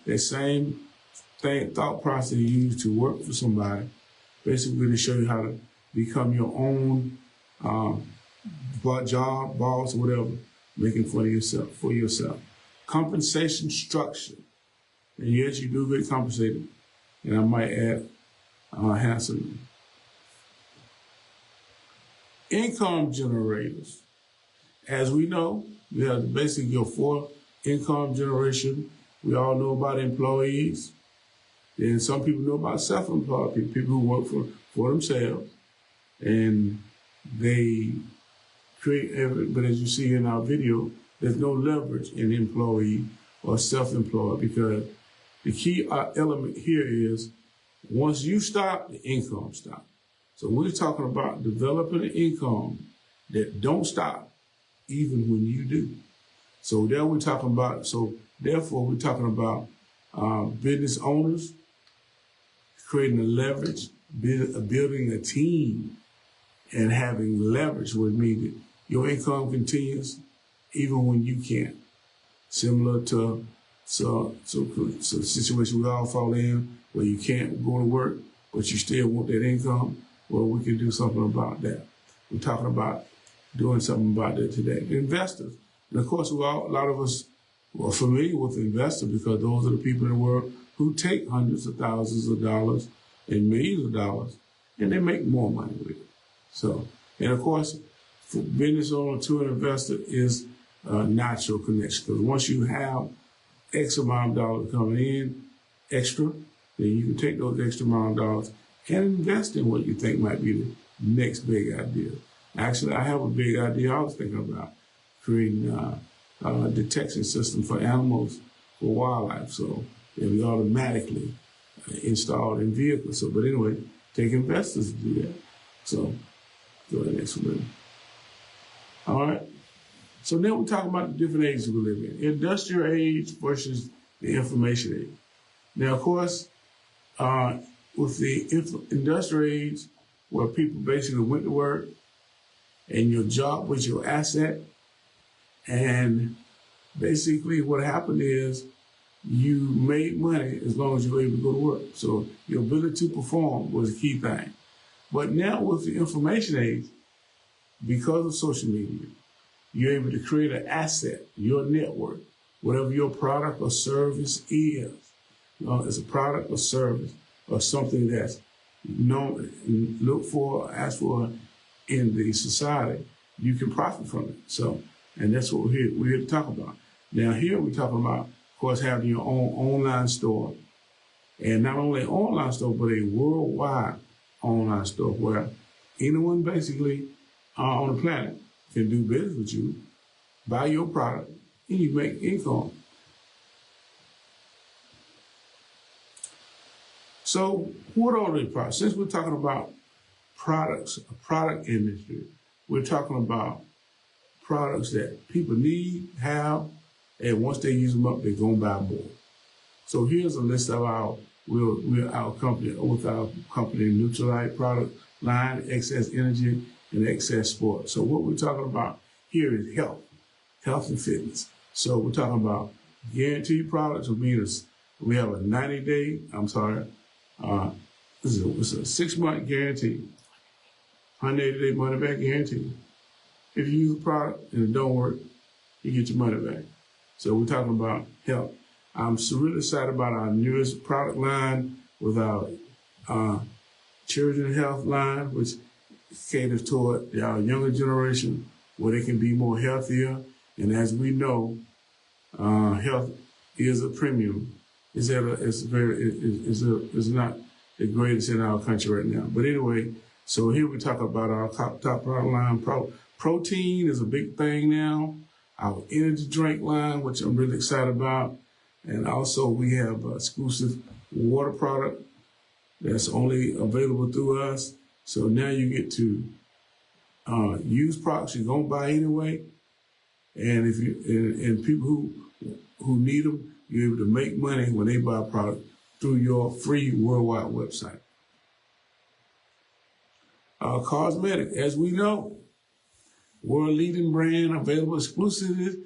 that same thought process you use to work for somebody, basically to show you how to become your own job, boss, or whatever, making for yourself. Compensation structure. And yes, you do get compensated. And I might add handsomely. Income generators. As we know, we have basically your 4 income generation. We all know about employees. And some people know about self-employed people, people who work for themselves. And they create, but as you see in our video, there's no leverage in employee or self-employed, because the key element here is once you stop, the income stops. So we're talking about developing an income that don't stop even when you do. So there we're talking about, therefore we're talking about business owners creating a leverage, building a team, and having leverage would mean that your income continues even when you can't. Similar to situation we all fall in where you can't go to work, but you still want that income. Well, we can do something about that. We're talking about doing something about that today. Investors. And of course, a lot of us are familiar with investors because those are the people in the world who take hundreds of thousands of dollars and millions of dollars, and they make more money with it. So, and of course, for business owner to an investor is a natural connection, because once you have X amount of dollars coming in extra, then you can take those extra amount of dollars and invest in what you think might be the next big idea. Actually, I have a big idea I was thinking about, creating a detection system for animals, for wildlife, so it'll be automatically installed in vehicles. So, but anyway, take investors to do that. So, go to the next one. All right. So now we're talking about the different ages we live in. Industrial age versus the information age. Now, of course, with the industrial age, where people basically went to work and your job was your asset, and basically what happened is you made money as long as you were able to go to work. So your ability to perform was a key thing. But now with the information age, because of social media, you're able to create an asset, your network, whatever your product or service is. It's a product or service or something that's known, looked for, asked for in the society, you can profit from it. So, and that's what we're here to talk about. Now here we're talking about, of course, having your own online store. And not only an online store, but a worldwide online store where anyone basically on the planet can do business with you, buy your product, and you make income. So what are the products? Since we're talking about products, a product industry, we're talking about products that people need, have, and once they use them up, they're going to buy more. So here's a list of our company, with our company Neutralite product line, Excess Energy, and Excess Sport. So what we're talking about here is health and fitness. So we're talking about guaranteed products, which means we have a 90-day, it's a 6-month guarantee, 180-day money-back guarantee. If you use a product and it don't work, you get your money back. So we're talking about health. I'm so really excited about our newest product line with our children health line, which caters toward our younger generation, where they can be more healthier. And as we know, health is a premium. It's not the greatest in our country right now. But anyway, so here we talk about our top product line. Protein is a big thing now. Our energy drink line, which I'm really excited about. And also we have an exclusive water product that's only available through us. So now you get to use products you're gonna buy anyway. And if and people who need them, you're able to make money when they buy a product through your free worldwide website. Cosmetic, as we know, world leading brand available exclusively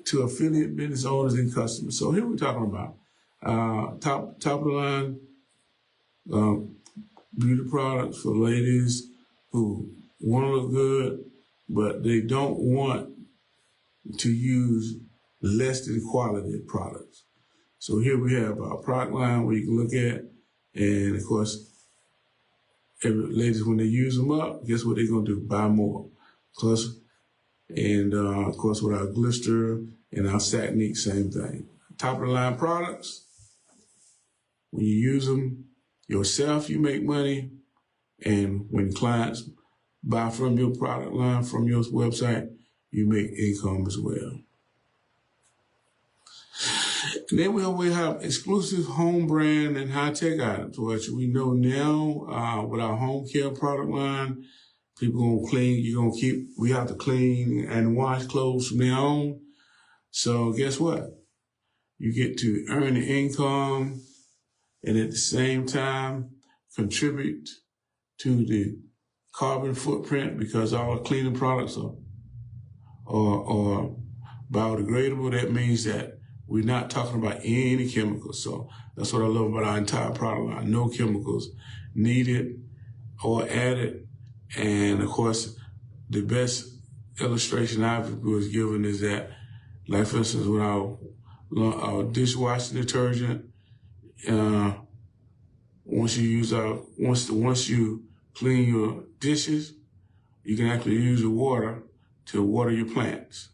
to affiliate business owners and customers. So here we're talking about Top of the line beauty products for ladies who want to look good, but they don't want to use less than quality products. So here we have our product line where you can look at, and of course, ladies, when they use them up, guess what they're gonna do? Buy more. Plus, and of course, with our Glister and our Satnique, same thing. Top of the line products, when you use them yourself, you make money. And when clients buy from your product line, from your website, you make income as well. And then we have exclusive home brand and high-tech items, which we know now with our home care product line, people gonna clean, we have to clean and wash clothes from now on. So guess what? You get to earn the income and at the same time contribute to the carbon footprint because all cleaning products are biodegradable. That means that we're not talking about any chemicals. So that's what I love about our entire product line. No chemicals needed or added. And of course, the best illustration I was given is that, like for instance, with our dishwashing detergent, once you clean your dishes, you can actually use the water to water your plants,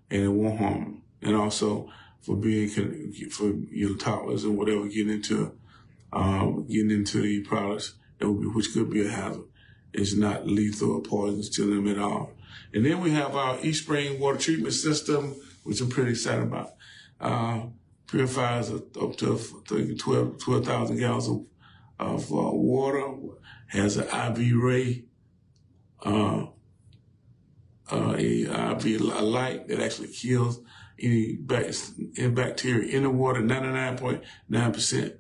and it won't harm them. And also for your toddlers and whatever getting into the products which could be a hazard. It's not lethal or poisonous to them at all. And then we have our East Spring water treatment system, which I'm pretty excited about. Purifies up to 12,000 gallons of water. Has an IV ray, a light that actually kills any bacteria in the water. 99.9%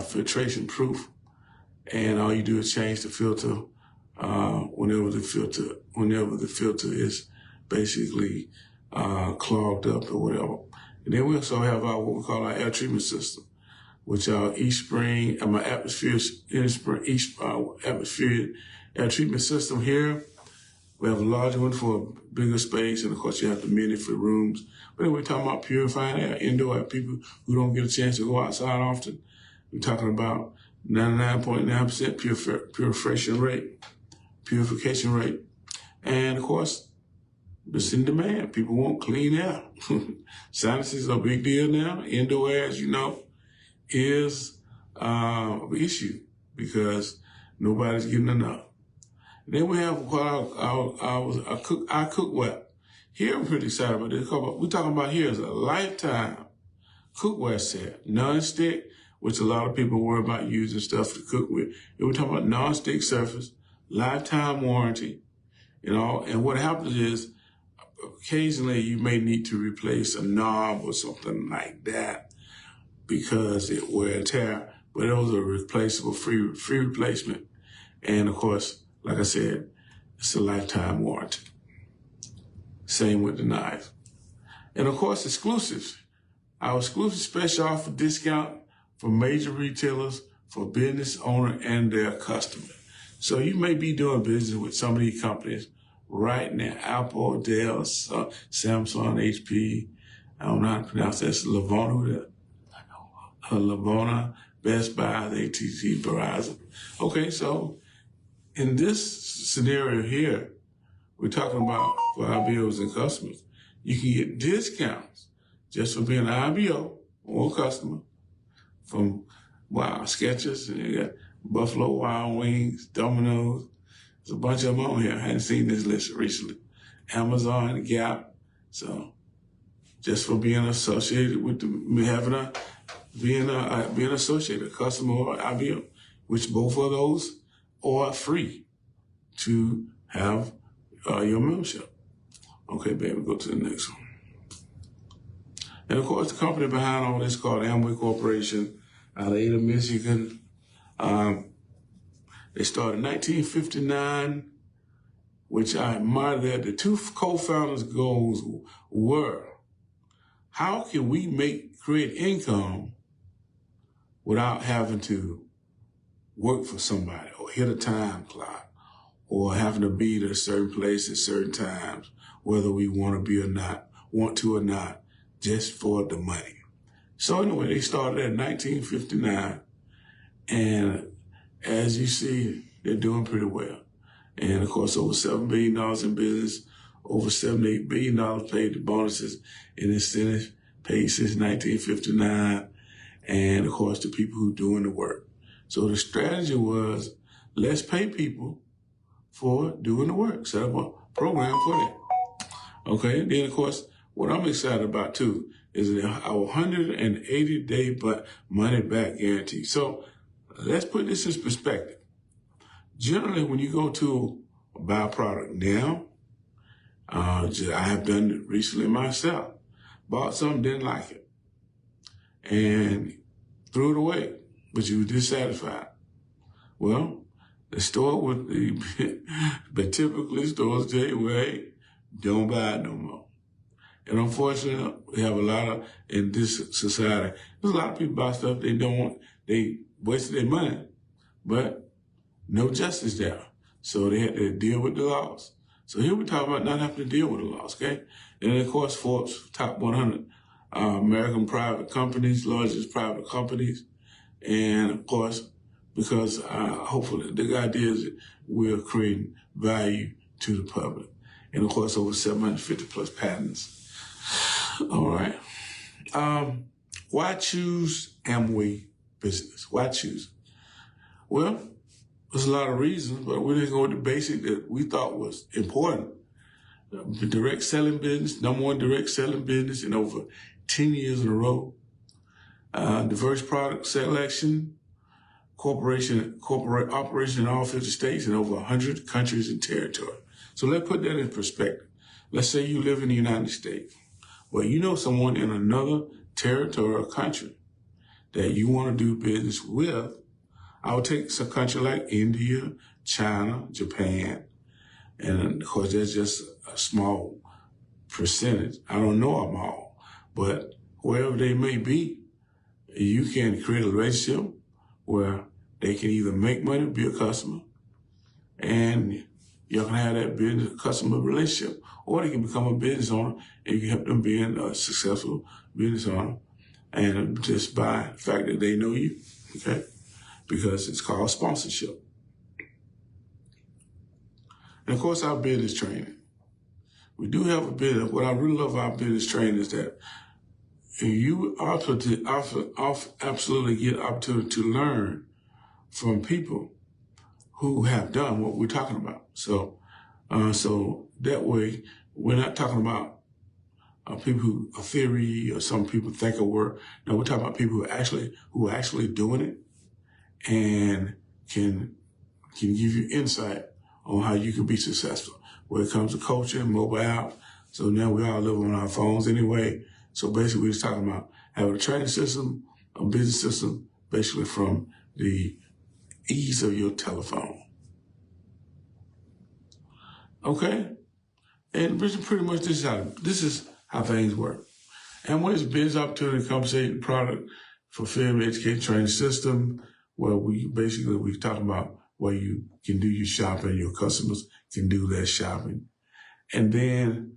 filtration proof. And all you do is change the filter whenever the filter is basically clogged up or whatever. And then we also have what we call our air treatment system, which are East Spring, atmospheric air treatment system here. We have a larger one for a bigger space, and of course you have the mini for rooms. But then we're talking about purifying air, indoor air, people who don't get a chance to go outside often. We're talking about 99.9% purification rate. And of course, it's in demand. People want clean air. Sinuses are a big deal now. Indoor air, as you know, is an issue because nobody's getting enough. Then we have our cookware. Here I'm pretty excited about this. We're talking about here is a lifetime cookware set, non-stick, which a lot of people worry about using stuff to cook with. And we're talking about non-stick surface, lifetime warranty, and what happens is occasionally you may need to replace a knob or something like that because it wear and tear, but those are replaceable, free replacement. And of course, like I said, it's a lifetime warranty. Same with the knife. And of course, exclusives. Our exclusive special offer discount for major retailers for business owner and their customer. So you may be doing business with some of these companies right now. Apple, Dell, Samsung, HP. I don't know how to pronounce this. Lavona, Best Buy, AT&T, Verizon. Okay, so in this scenario here, we're talking about for IBOs and customers. You can get discounts just for being an IBO or a customer from Skechers, and you got Buffalo Wild Wings, Domino's. There's a bunch of them on here. I hadn't seen this list recently. Amazon, Gap. So just for being associated with being associated, a customer or IBO, which both of those are free to have your membership. Okay, baby, go to the next one. And of course, the company behind all this called Amway Corporation out of Ada, Michigan. They started in 1959, which I admire that. The two co-founders' goals were, how can we create income without having to work for somebody or hit a time clock or having to be at a certain place at certain times, whether we want to or not, just for the money. So anyway, they started in 1959, and as you see, they're doing pretty well. And of course, over $7 billion in business, over $78 billion paid in bonuses and incentives paid since 1959. And of course, the people who are doing the work. So the strategy was, let's pay people for doing the work. Set up a program for that. Okay. And then of course, what I'm excited about too is our 180-day money back guarantee. So let's put this in perspective. Generally, when you go to buy a product now, I have done it recently myself. Bought something, didn't like it, and threw it away, but you were dissatisfied. Well, the store would, but typically stores tell you, well, hey, don't buy it no more. And unfortunately, we have a lot of, in this society, there's a lot of people buy stuff they don't want, they wasted their money, but no justice there. So they had to deal with the laws. So here we talk about not having to deal with the laws, okay? And of course, Forbes top 100 American private companies, largest private companies. And of course, because hopefully the idea is that we're creating value to the public. And of course, over 750 plus patents. All right. Why choose Amway Business? Why choose? Well, there's a lot of reasons, but we're going to go with the basic that we thought was important. The direct selling business, #1 direct selling business in over 10 years in a row. Diverse product selection, corporate operation in all 50 states and over 100 countries and territories. So let's put that in perspective. Let's say you live in the United States. Well, you know someone in another territory or country that you want to do business with. I would take some country like India, China, Japan, and of course that's just a small percentage. I don't know them all, but wherever they may be, you can create a relationship where they can either make money, be a customer, and you can have that business customer relationship, or they can become a business owner and you can help them be a successful business owner, and just by the fact that they know you, okay? Because it's called sponsorship. And of course, our business training. We do have a business. What I really love about business training is that you absolutely get opportunity to learn from people who have done what we're talking about. So that way, we're not talking about people who a theory or some people think of work. No, we're talking about people who are actually doing it and can give you insight on how you can be successful when it comes to coaching, mobile app. So now we all live on our phones anyway. So basically, we're just talking about having a training system, a business system, basically from the ease of your telephone. Okay? And pretty much this is how things work. And what is business opportunity, compensation, product, fulfillment, education, training system, where we talking about where you can do your shopping, your customers can do their shopping. And then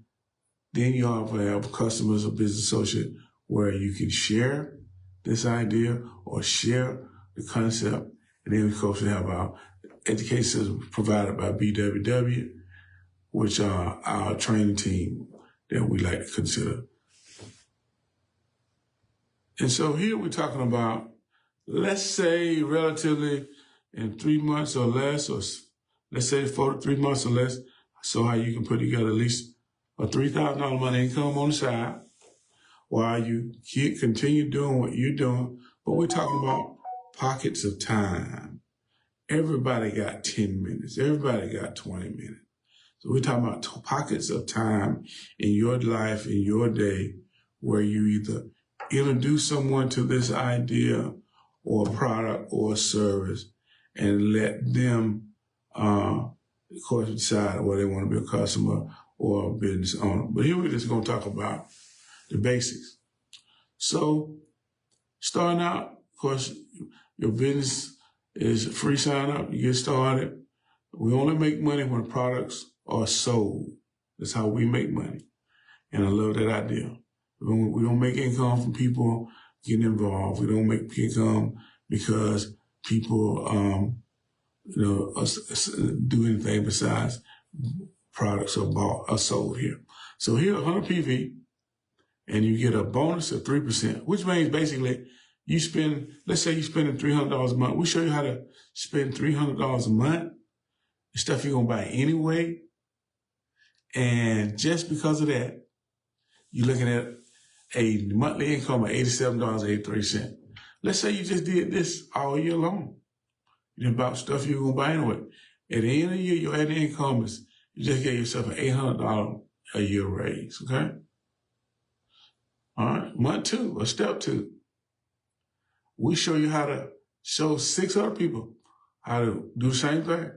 you also have customers or business associate where you can share this idea or share the concept. And then, of course, we have our education system provided by BWW, which are our training team that we like to consider. And so here we're talking about, let's say relatively in 3 months or less, or let's say 4 to 3 months or less, so how you can put together at least a $3,000 money income on the side while you continue doing what you're doing. But we're talking about pockets of time. Everybody got 10 minutes. Everybody got 20 minutes. So we're talking about pockets of time in your life, in your day, where you either introduce someone to this idea or a product or a service and let them, of course, decide whether they want to be a customer or a business owner. But here we're just going to talk about the basics. So starting out, course, your business is free sign up. You get started. We only make money when products are sold. That's how we make money. And I love that idea. We don't make income from people getting involved. We don't make income because people, do anything besides products are bought or sold here. So here, 100 PV, and you get a bonus of 3%, which means basically you spend, let's say you're spending $300 a month. We show you how to spend $300 a month, the stuff you're going to buy anyway. And just because of that, you're looking at a monthly income of $87.83. Let's say you just did this all year long. You didn't buy stuff you're going to buy anyway. At the end of the year, your annual income is, you just gave yourself an $800 a year raise, okay? All right, month 2, or step 2. We show you how to show 6 other people how to do the same thing.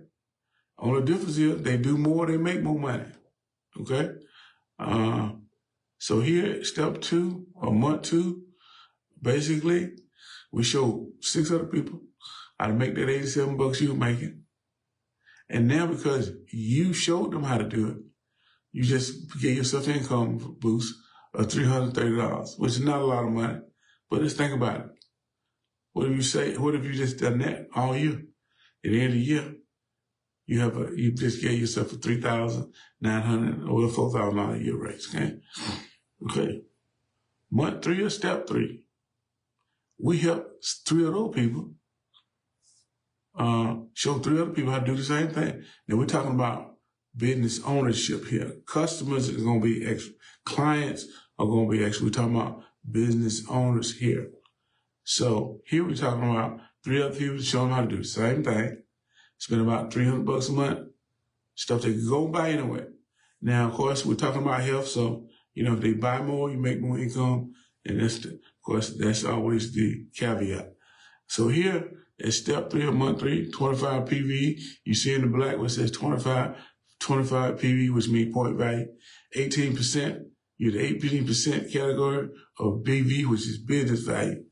Only difference is they do more, they make more money, okay? So here, step 2, or month 2, basically, we show 6 other people how to make that $87 you were making. And now because you showed them how to do it, you just gave yourself an income boost of $330, which is not a lot of money. But let's think about it. What if you just done that all year? At the end of the year, you just gave yourself a $3,900 or $4,000 a year raise, okay? Okay. Month 3 or step 3. We help 3 of those people, show 3 other people how to do the same thing. Now we're talking about business ownership here. Customers is going to be extra. Clients are going to be extra. We're talking about business owners here. So here we're talking about 3 other people showing them how to do the same thing. Spend about $300 a month. Stuff they can go buy anyway. Now, of course, we're talking about health. So, if they buy more, you make more income. And of course, that's always the caveat. So here at step 3 of month 3, 25 PV. You see in the black where it says 25 PV, which means point value. 18%, you're the 18% category of BV, which is business value.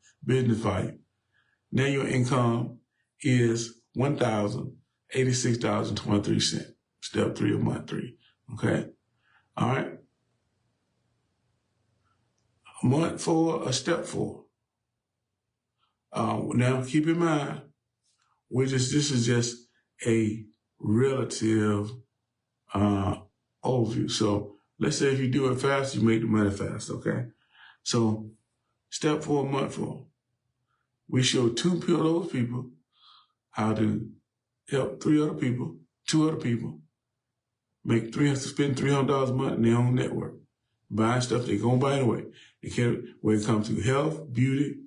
Now your income is $1,086.23. Step 3 of month 3. Okay? All right? Month 4 or step 4. Now keep in mind, this is just a relative overview. So let's say if you do it fast, you make the money fast, okay? So step 4, month 4. We show 2 of those people how to help 2 other people, spend $300 a month in their own network, buying stuff they're going to buy anyway. When it comes to health, beauty,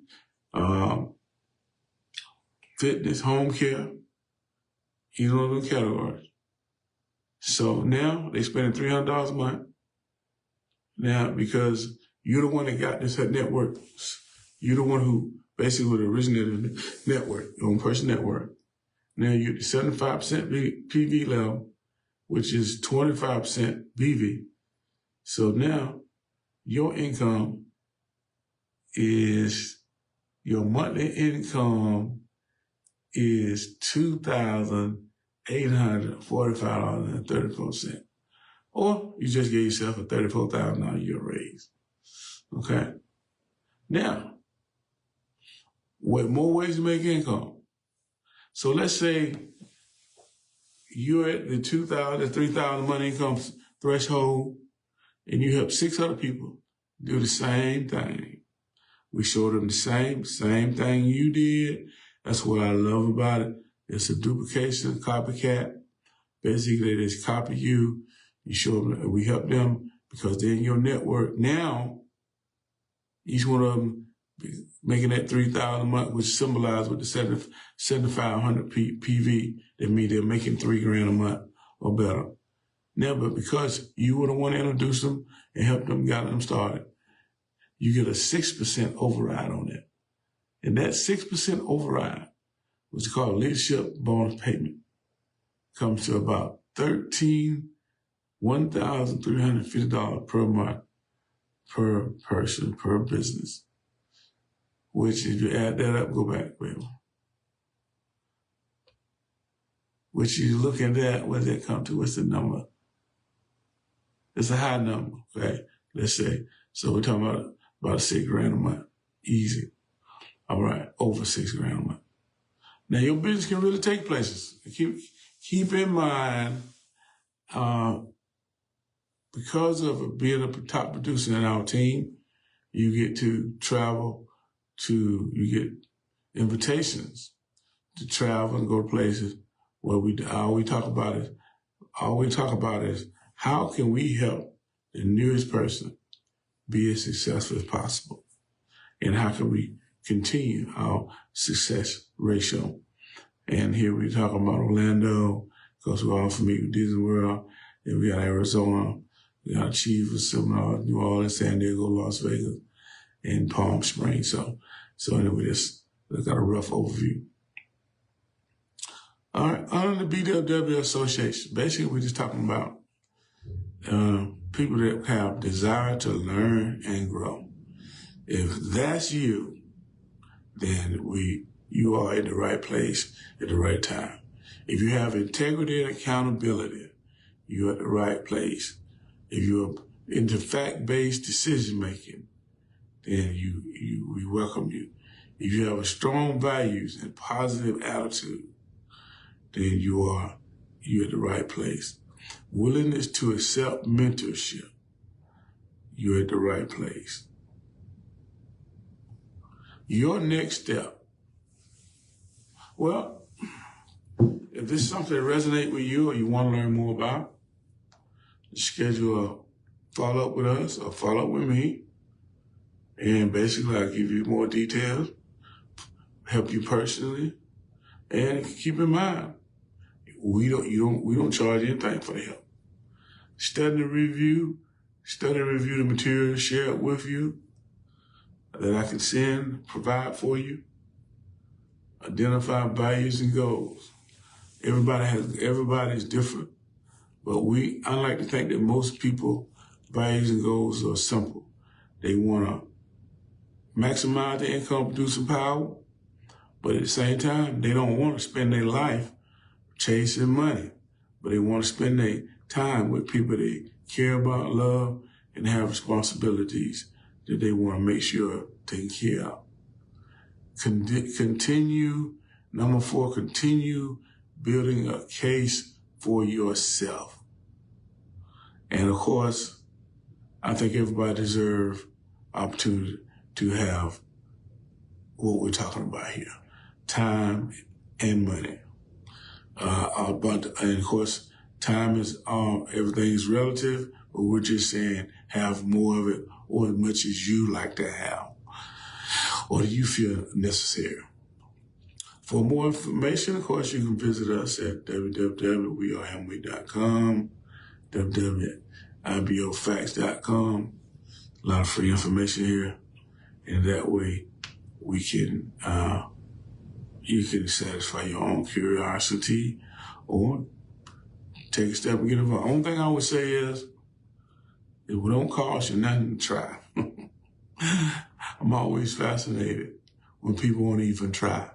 fitness, home care, these are the categories. So now they spending $300 a month. Now, because you're the one that got this network, you're the one who basically originated the network, your own personal network. Now you're at the 75% PV level, which is 25% BV. So now your income your monthly income is $2,845.34. Or you just gave yourself a $34,000 a year raise. Okay? Now, what more ways to make income? So let's say you're at the $2,000, $3,000 money income threshold, and you help 6 other people do the same thing. We showed them the same thing you did. That's what I love about it. It's a duplication, copycat. Basically, they just copy you. You show them, we help them because they're in your network. Now, each one of them making that $3,000 a month, which symbolized with the 7,500 PV. That means they're making $3,000 a month or better. Now, but because you were the one to introduce them and help them, got them started, you get a 6% override on that. And that 6% override, which is called leadership bonus payment, comes to about $1,350 per month per person, per business. which if you add that up, go back, baby. Which you look at that, what does that come to? What's the number? It's a high number, okay? Let's say. So we're talking about $6,000 a month. Easy. All right, over $6,000 a month. Now your business can really take places. Keep in mind, because of being a top producer in our team, you get to travel you get invitations to travel and go to places where all we talk about is how can we help the newest person be as successful as possible, and how can we continue our success ratio. And here we're talking about Orlando, because we're all familiar with Disney World. Then we got Arizona, we got Achievers Seminar, New Orleans, San Diego, Las Vegas, and Palm Springs. So anyway, that's got a rough overview. All right, under the BWW Association, basically we're just talking about people that have desire to learn and grow. If that's you, then you are in the right place at the right time. If you have integrity and accountability, you're at the right place. If you're into fact-based decision-making, then we welcome you. If you have a strong values and positive attitude, then you're at the right place. Willingness to accept mentorship, you're at the right place. Your next step. Well, if this is something that resonates with you or you want to learn more about, schedule a follow-up with us or follow-up with me. And basically, I'll give you more details, help you personally. And keep in mind, we don't charge anything for the help. Study and review the material, share it with you that I can provide for you. Identify values and goals. Everybody's different, but I like to think that most people values and goals are simple. They want to maximize their income producing power, but at the same time, they don't want to spend their life chasing money, but they want to spend their time with people they care about, love, and have responsibilities that they want to make sure taken care of. Number 4, continue building a case for yourself. And of course, I think everybody deserves opportunity to have what we're talking about here, time and money. And of course, time is everything is relative, but we're just saying have more of it or as much as you like to have or do you feel necessary. For more information, of course, you can visit us at www.wearehamway.com, www.ibofacts.com. A lot of free information here, and that way you can satisfy your own curiosity or take a step and get involved. Only thing I would say is, it don't cost you nothing to try. I'm always fascinated when people won't even try.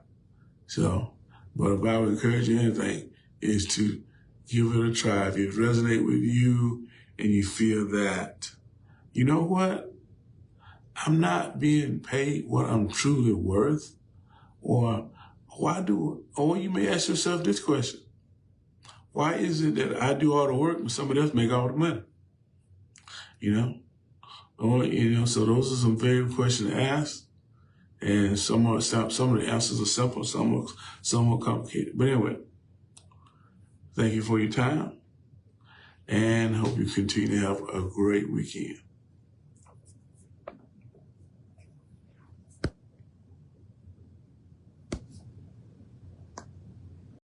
But if I would encourage you anything, is to give it a try. If it resonates with you and you feel that, you know what? I'm not being paid what I'm truly worth, or you may ask yourself this question: why is it that I do all the work and somebody else make all the money? So those are some very questions to ask. And some of the answers are simple, some are complicated. But anyway, thank you for your time, and hope you continue to have a great weekend.